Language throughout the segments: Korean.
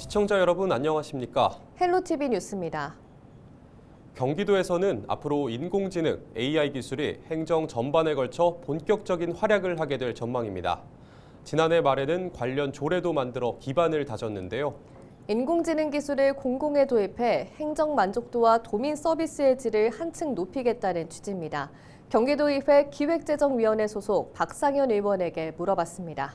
시청자 여러분 안녕하십니까? 헬로티비 뉴스입니다. 경기도에서는 앞으로 인공지능, AI 기술이 행정 전반에 걸쳐 본격적인 활약을 하게 될 전망입니다. 지난해 말에는 관련 조례도 만들어 기반을 다졌는데요. 인공지능 기술을 공공에 도입해 행정 만족도와 도민 서비스의 질을 한층 높이겠다는 취지입니다. 경기도의회 기획재정위원회 소속 박상현 의원에게 물어봤습니다.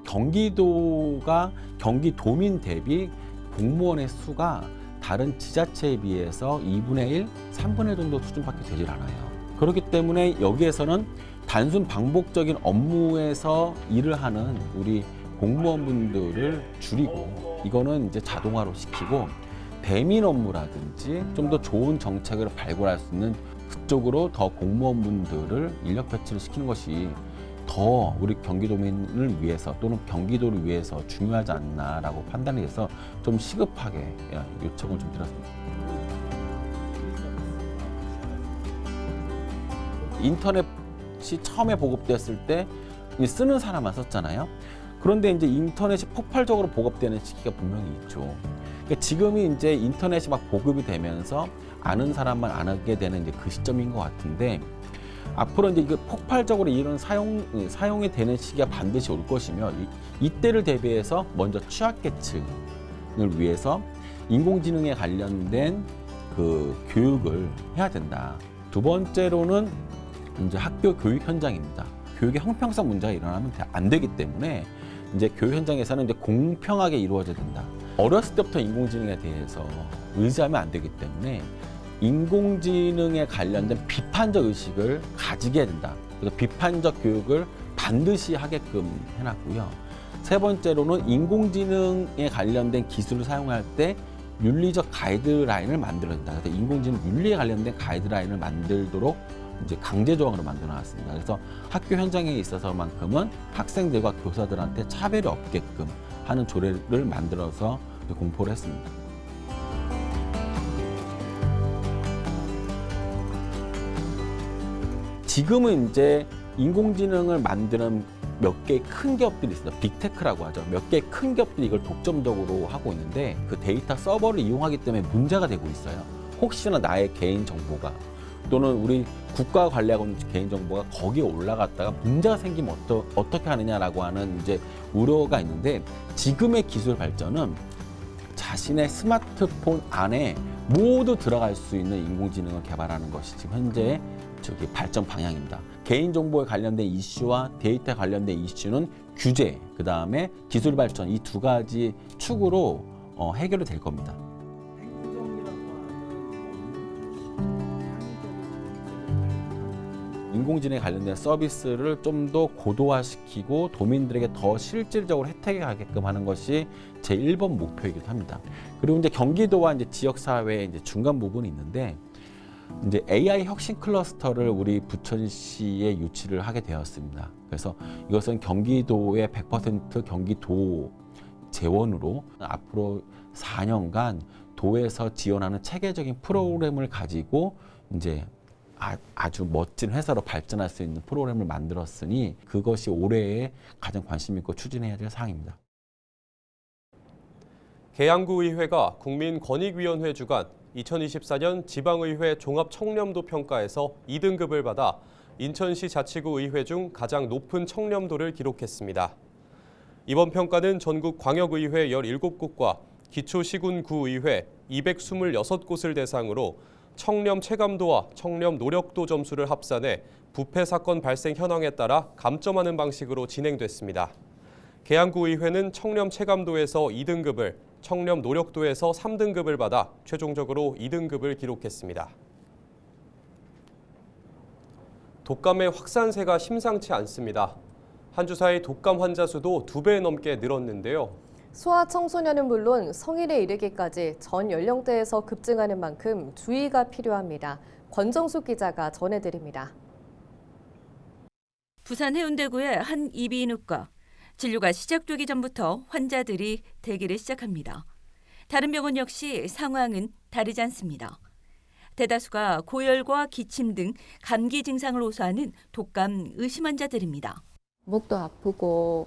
경기도가 경기도민 대비 공무원의 수가 다른 지자체에 비해서 2분의 1, 3분의 1 정도 수준밖에 되질 않아요. 그렇기 때문에 여기에서는 단순 반복적인 업무에서 일을 하는 우리 공무원분들을 줄이고 이거는 이제 자동화로 시키고 대민 업무라든지 좀 더 좋은 정책을 발굴할 수 있는 그쪽으로 더 공무원분들을 인력 배치를 시키는 것이 더 우리 경기도민을 위해서 또는 경기도를 위해서 중요하지 않나라고 판단이 돼서 좀 시급하게 요청을 좀 드렸습니다. 인터넷이 처음에 보급됐을 때 쓰는 사람만 썼잖아요. 그런데 이제 인터넷이 폭발적으로 보급되는 시기가 분명히 있죠. 그러니까 지금이 이제 인터넷이 막 보급이 되면서 아는 사람만 안 하게 되는 이제 그 시점인 것 같은데 앞으로 이제 이게 폭발적으로 이런 사용이 되는 시기가 반드시 올 것이며 이때를 대비해서 먼저 취약계층을 위해서 인공지능에 관련된 그 교육을 해야 된다. 두 번째로는 이제 학교 교육 현장입니다. 교육의 형평성 문제가 일어나면 안 되기 때문에 이제 교육 현장에서는 이제 공평하게 이루어져야 된다. 어렸을 때부터 인공지능에 대해서 의지하면 안 되기 때문에 인공지능에 관련된 비판적 의식을 가지게 해야 된다. 그래서 비판적 교육을 반드시 하게끔 해놨고요. 세 번째로는 인공지능에 관련된 기술을 사용할 때 윤리적 가이드라인을 만들어야 된다. 그래서 인공지능 윤리에 관련된 가이드라인을 만들도록 이제 강제 조항으로 만들어놨습니다. 그래서 학교 현장에 있어서만큼은 학생들과 교사들한테 차별이 없게끔 하는 조례를 만들어서 공포를 했습니다. 지금은 이제 인공지능을 만드는 몇 개의 큰 기업들이 있습니다. 빅테크라고 하죠. 몇 개의 큰 기업들이 이걸 독점적으로 하고 있는데 그 데이터 서버를 이용하기 때문에 문제가 되고 있어요. 혹시나 나의 개인정보가 또는 우리 국가가 관리하고 있는 개인정보가 거기에 올라갔다가 문제가 생기면 어떻게 하느냐라고 하는 이제 우려가 있는데 지금의 기술 발전은 자신의 스마트폰 안에 모두 들어갈 수 있는 인공지능을 개발하는 것이 지금 현재 발전 방향입니다. 개인정보에 관련된 이슈와 데이터에 관련된 이슈는 규제, 그 다음에 기술 발전 이 두 가지 축으로 해결이 될 겁니다. 인공지능에 관련된 서비스를 좀 더 고도화시키고 도민들에게 더 실질적으로 혜택이 가게끔 하는 것이 제 1번 목표이기도 합니다. 그리고 이제 경기도와 이제 지역사회의 이제 중간 부분이 있는데 이제 AI 혁신 클러스터를 우리 부천시에 유치를 하게 되었습니다. 그래서 이것은 경기도의 100% 경기도 재원으로 앞으로 4년간 도에서 지원하는 체계적인 프로그램을 가지고 이제 아주 멋진 회사로 발전할 수 있는 프로그램을 만들었으니 그것이 올해에 가장 관심 있고 추진해야 될 사항입니다. 계양구의회가 국민권익위원회 주관 2024년 지방의회 종합청렴도 평가에서 2등급을 받아 인천시 자치구 의회 중 가장 높은 청렴도를 기록했습니다. 이번 평가는 전국 광역의회 17곳과 기초시군구의회 226곳을 대상으로 청렴 체감도와 청렴 노력도 점수를 합산해 부패 사건 발생 현황에 따라 감점하는 방식으로 진행됐습니다. 계양구의회는 청렴 체감도에서 2등급을, 청렴 노력도에서 3등급을 받아 최종적으로 2등급을 기록했습니다. 독감의 확산세가 심상치 않습니다. 한 주 사이 독감 환자 수도 2배 넘게 늘었는데요. 소아청소년은 물론 성인에 이르기까지 전 연령대에서 급증하는 만큼 주의가 필요합니다. 권정숙 기자가 전해드립니다. 부산 해운대구의 한 이비인후과. 진료가 시작되기 전부터 환자들이 대기를 시작합니다. 다른 병원 역시 상황은 다르지 않습니다. 대다수가 고열과 기침 등 감기 증상을 호소하는 독감 의심 환자들입니다. 목도 아프고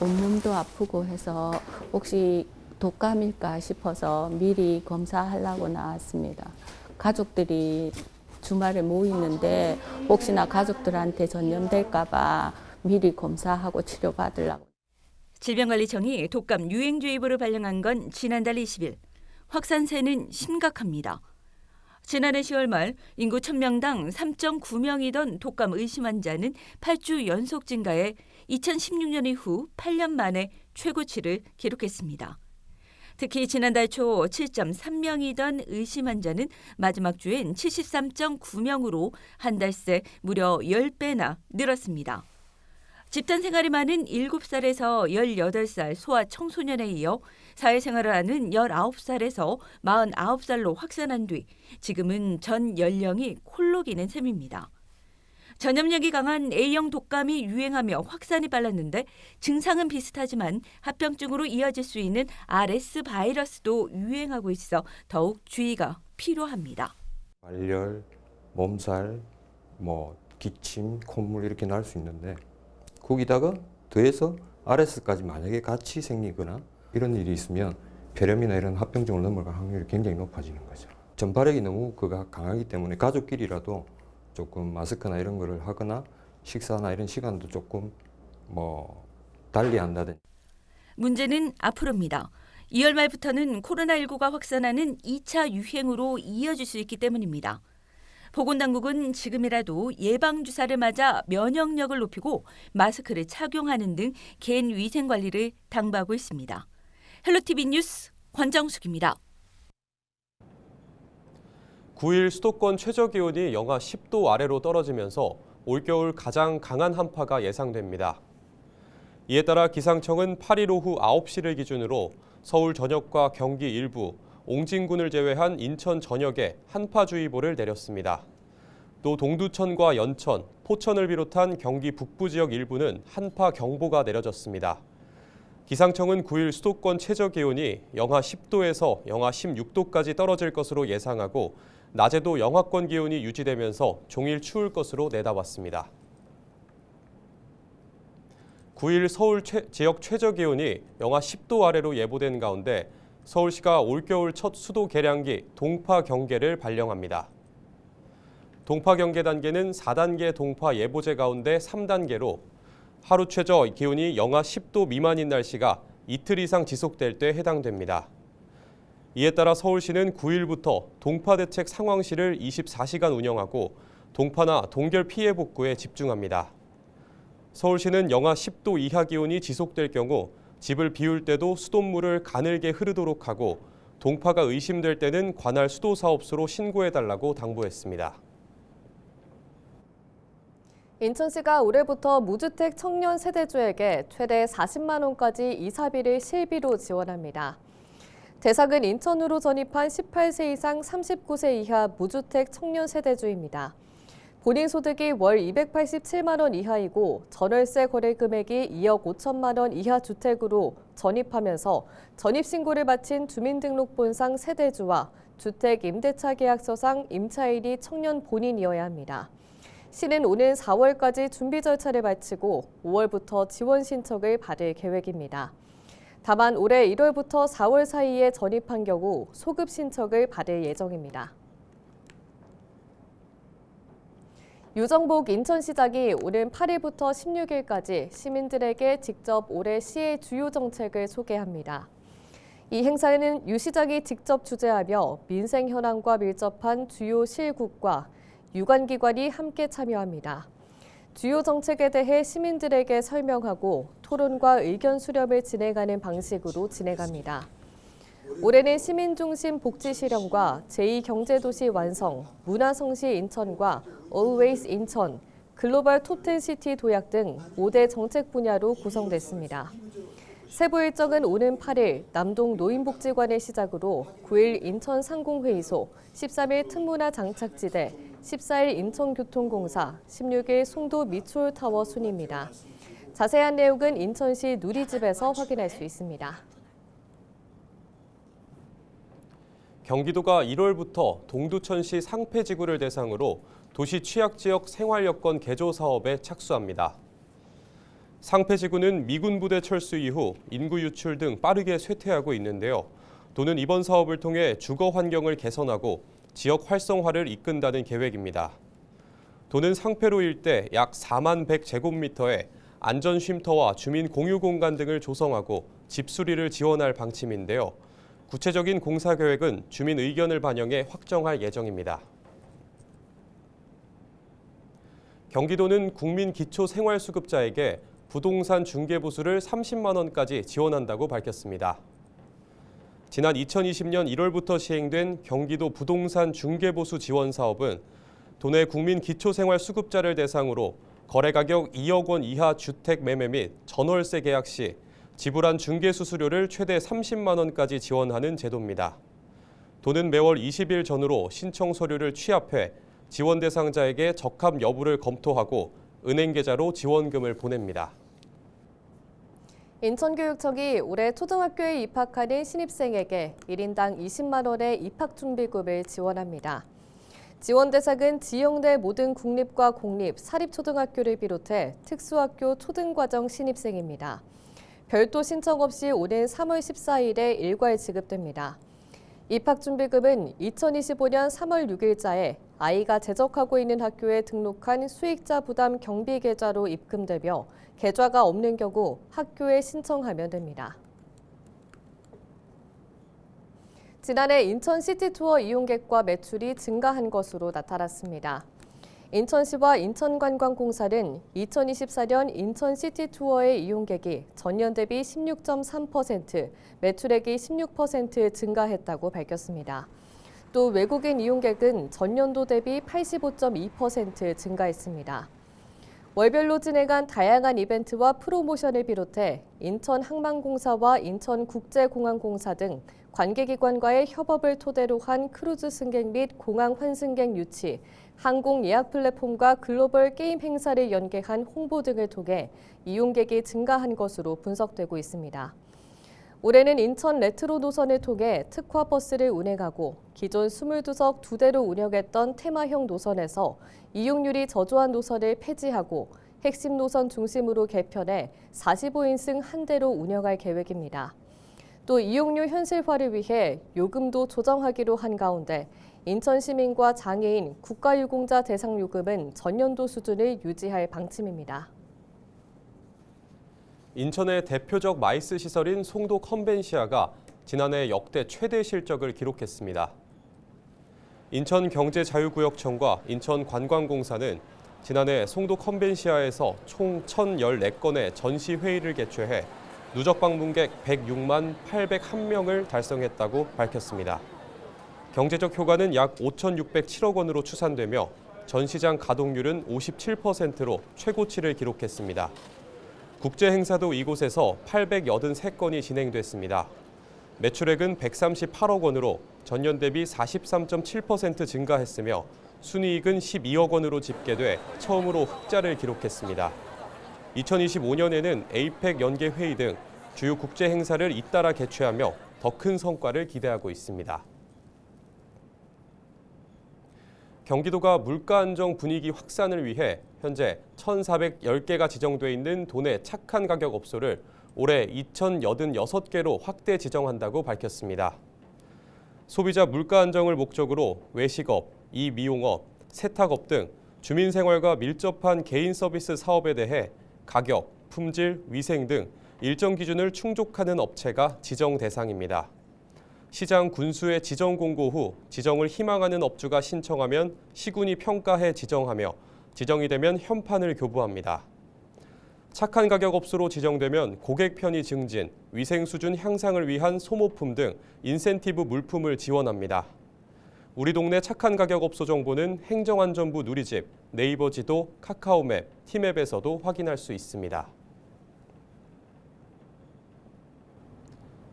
온몸도 아프고 해서 혹시 독감일까 싶어서 미리 검사하려고 나왔습니다. 가족들이 주말에 모이는데 혹시나 가족들한테 전염될까 봐 미리 검사하고 치료받으려고. 질병관리청이 독감 유행주의보를 발령한 건 지난달 20일. 확산세는 심각합니다. 지난해 10월 말 인구 1000명당 3.9명이던 독감 의심 환자는 8주 연속 증가해 2016년 이후 8년 만에 최고치를 기록했습니다. 특히 지난달 초 7.3명이던 의심 환자는 마지막 주엔 73.9명으로 한 달 새 무려 10배나 늘었습니다. 집단 생활이 많은 7살에서 18살 소아 청소년에 이어 사회생활을 하는 19살에서 49살로 확산한 뒤 지금은 전 연령이 콜록이는 셈입니다. 전염력이 강한 A형 독감이 유행하며 확산이 빨랐는데 증상은 비슷하지만 합병증으로 이어질 수 있는 RS 바이러스도 유행하고 있어 더욱 주의가 필요합니다. 발열, 몸살, 기침, 콧물 이렇게 날 수 있는데 거기다가 더해서 RS까지 만약에 같이 생기거나 이런 일이 있으면 폐렴이나 이런 합병증을 넘어갈 확률이 굉장히 높아지는 거죠. 전파력이 너무 강하기 때문에 가족끼리라도 조금 마스크나 이런 거를 하거나 식사나 이런 시간도 조금 달리 한다든지. 문제는 앞으로입니다. 2월 말부터는 코로나19가 확산하는 2차 유행으로 이어질 수 있기 때문입니다. 보건당국은 지금이라도 예방주사를 맞아 면역력을 높이고 마스크를 착용하는 등 개인 위생 관리를 당부하고 있습니다. 헬로티비 뉴스 권정숙입니다. 9일 수도권 최저기온이 영하 10도 아래로 떨어지면서 올겨울 가장 강한 한파가 예상됩니다. 이에 따라 기상청은 8일 오후 9시를 기준으로 서울 전역과 경기 일부, 옹진군을 제외한 인천 전역에 한파주의보를 내렸습니다. 또 동두천과 연천, 포천을 비롯한 경기 북부 지역 일부는 한파경보가 내려졌습니다. 기상청은 9일 수도권 최저기온이 영하 10도에서 영하 16도까지 떨어질 것으로 예상하고 낮에도 영하권 기온이 유지되면서 종일 추울 것으로 내다봤습니다. 9일 서울 지역 최저기온이 영하 10도 아래로 예보된 가운데 서울시가 올겨울 첫 수도 계량기 동파 경계를 발령합니다. 동파 경계 단계는 4단계 동파 예보제 가운데 3단계로 하루 최저 기온이 영하 10도 미만인 날씨가 이틀 이상 지속될 때 해당됩니다. 이에 따라 서울시는 9일부터 동파 대책 상황실을 24시간 운영하고 동파나 동결 피해 복구에 집중합니다. 서울시는 영하 10도 이하 기온이 지속될 경우 집을 비울 때도 수돗물을 가늘게 흐르도록 하고 동파가 의심될 때는 관할 수도사업소로 신고해달라고 당부했습니다. 인천시가 올해부터 무주택 청년 세대주에게 최대 40만 원까지 이사비를 실비로 지원합니다. 대상은 인천으로 전입한 18세 이상 39세 이하 무주택 청년 세대주입니다. 본인 소득이 월 287만 원 이하이고 전월세 거래 금액이 2억 5천만 원 이하 주택으로 전입하면서 전입신고를 마친 주민등록본상 세대주와 주택 임대차 계약서상 임차인이 청년 본인이어야 합니다. 시는 오는 4월까지 준비 절차를 마치고 5월부터 지원 신청을 받을 계획입니다. 다만 올해 1월부터 4월 사이에 전입한 경우 소급 신청을 받을 예정입니다. 유정복 인천시장이 오는 8일부터 16일까지 시민들에게 직접 올해 시의 주요 정책을 소개합니다. 이 행사에는 유 시장이 직접 주재하며 민생 현안과 밀접한 주요 실국과 유관기관이 함께 참여합니다. 주요 정책에 대해 시민들에게 설명하고 토론과 의견 수렴을 진행하는 방식으로 진행합니다. 올해는 시민중심 복지 실현과 제2경제도시 완성, 문화성시 인천과 Always 인천, 글로벌 톱10시티 도약 등 5대 정책 분야로 구성됐습니다. 세부 일정은 오는 8일 남동 노인복지관을 시작으로 9일 인천 상공회의소, 13일 특문화 장착지대, 14일 인천교통공사, 16일 송도 미추홀타워 순입니다. 자세한 내용은 인천시 누리집에서 확인할 수 있습니다. 경기도가 1월부터 동두천시 상폐지구를 대상으로 도시 취약지역 생활여건 개조 사업에 착수합니다. 상패지구는 미군 부대 철수 이후 인구 유출 등 빠르게 쇠퇴하고 있는데요. 도는 이번 사업을 통해 주거 환경을 개선하고 지역 활성화를 이끈다는 계획입니다. 도는 상패로 일대 약 4만 100제곱미터에 안전 쉼터와 주민 공유 공간 등을 조성하고 집 수리를 지원할 방침인데요. 구체적인 공사 계획은 주민 의견을 반영해 확정할 예정입니다. 경기도는 국민 기초생활수급자에게 부동산 중개보수를 30만 원까지 지원한다고 밝혔습니다. 지난 2020년 1월부터 시행된 경기도 부동산 중개보수 지원 사업은 도내 국민 기초생활수급자를 대상으로 거래가격 2억 원 이하 주택 매매 및 전월세 계약 시 지불한 중개수수료를 최대 30만 원까지 지원하는 제도입니다. 도는 매월 20일 전후로 신청 서류를 취합해 지원 대상자에게 적합 여부를 검토하고 은행 계좌로 지원금을 보냅니다. 인천교육청이 올해 초등학교에 입학하는 신입생에게 1인당 20만 원의 입학준비금을 지원합니다. 지원 대상은 지역 내 모든 국립과 공립, 사립초등학교를 비롯해 특수학교 초등과정 신입생입니다. 별도 신청 없이 오는 3월 14일에 일괄 지급됩니다. 입학준비금은 2025년 3월 6일자에 아이가 재적하고 있는 학교에 등록한 수익자 부담 경비 계좌로 입금되며 계좌가 없는 경우 학교에 신청하면 됩니다. 지난해 인천 시티투어 이용객과 매출이 증가한 것으로 나타났습니다. 인천시와 인천관광공사는 2024년 인천 시티투어의 이용객이 전년 대비 16.3%, 매출액이 16% 증가했다고 밝혔습니다. 또 외국인 이용객은 전년도 대비 85.2% 증가했습니다. 월별로 진행한 다양한 이벤트와 프로모션을 비롯해 인천항만공사와 인천국제공항공사 등 관계기관과의 협업을 토대로 한 크루즈 승객 및 공항 환승객 유치, 항공 예약 플랫폼과 글로벌 게임 행사를 연계한 홍보 등을 통해 이용객이 증가한 것으로 분석되고 있습니다. 올해는 인천 레트로 노선을 통해 특화 버스를 운행하고 기존 22석 2대로 운영했던 테마형 노선에서 이용률이 저조한 노선을 폐지하고 핵심 노선 중심으로 개편해 45인승 1대로 운영할 계획입니다. 또 이용료 현실화를 위해 요금도 조정하기로 한 가운데 인천 시민과 장애인, 국가유공자 대상 요금은 전년도 수준을 유지할 방침입니다. 인천의 대표적 마이스 시설인 송도 컨벤시아가 지난해 역대 최대 실적을 기록했습니다. 인천경제자유구역청과 인천관광공사는 지난해 송도 컨벤시아에서 총 1,014건의 전시회의를 개최해 누적 방문객 106만 801명을 달성했다고 밝혔습니다. 경제적 효과는 약 5,607억 원으로 추산되며 전시장 가동률은 57%로 최고치를 기록했습니다. 국제 행사도 이곳에서 883건이 진행됐습니다. 매출액은 138억 원으로 전년 대비 43.7% 증가했으며 순이익은 12억 원으로 집계돼 처음으로 흑자를 기록했습니다. 2025년에는 에이펙 연계 회의 등 주요 국제 행사를 잇따라 개최하며 더 큰 성과를 기대하고 있습니다. 경기도가 물가 안정 분위기 확산을 위해 현재 1,410개가 지정돼 있는 도내 착한 가격 업소를 올해 2,086개로 확대 지정한다고 밝혔습니다. 소비자 물가 안정을 목적으로 외식업, 이미용업, 세탁업 등 주민 생활과 밀접한 개인 서비스 사업에 대해 가격, 품질, 위생 등 일정 기준을 충족하는 업체가 지정 대상입니다. 시장 군수의 지정 공고 후 지정을 희망하는 업주가 신청하면 시군이 평가해 지정하며 지정이 되면 현판을 교부합니다. 착한 가격 업소로 지정되면 고객 편의 증진, 위생 수준 향상을 위한 소모품 등 인센티브 물품을 지원합니다. 우리 동네 착한 가격 업소 정보는 행정안전부 누리집, 네이버 지도, 카카오맵, 티맵에서도 확인할 수 있습니다.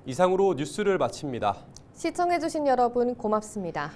이상으로 뉴스를 마칩니다. 시청해주신 여러분 고맙습니다.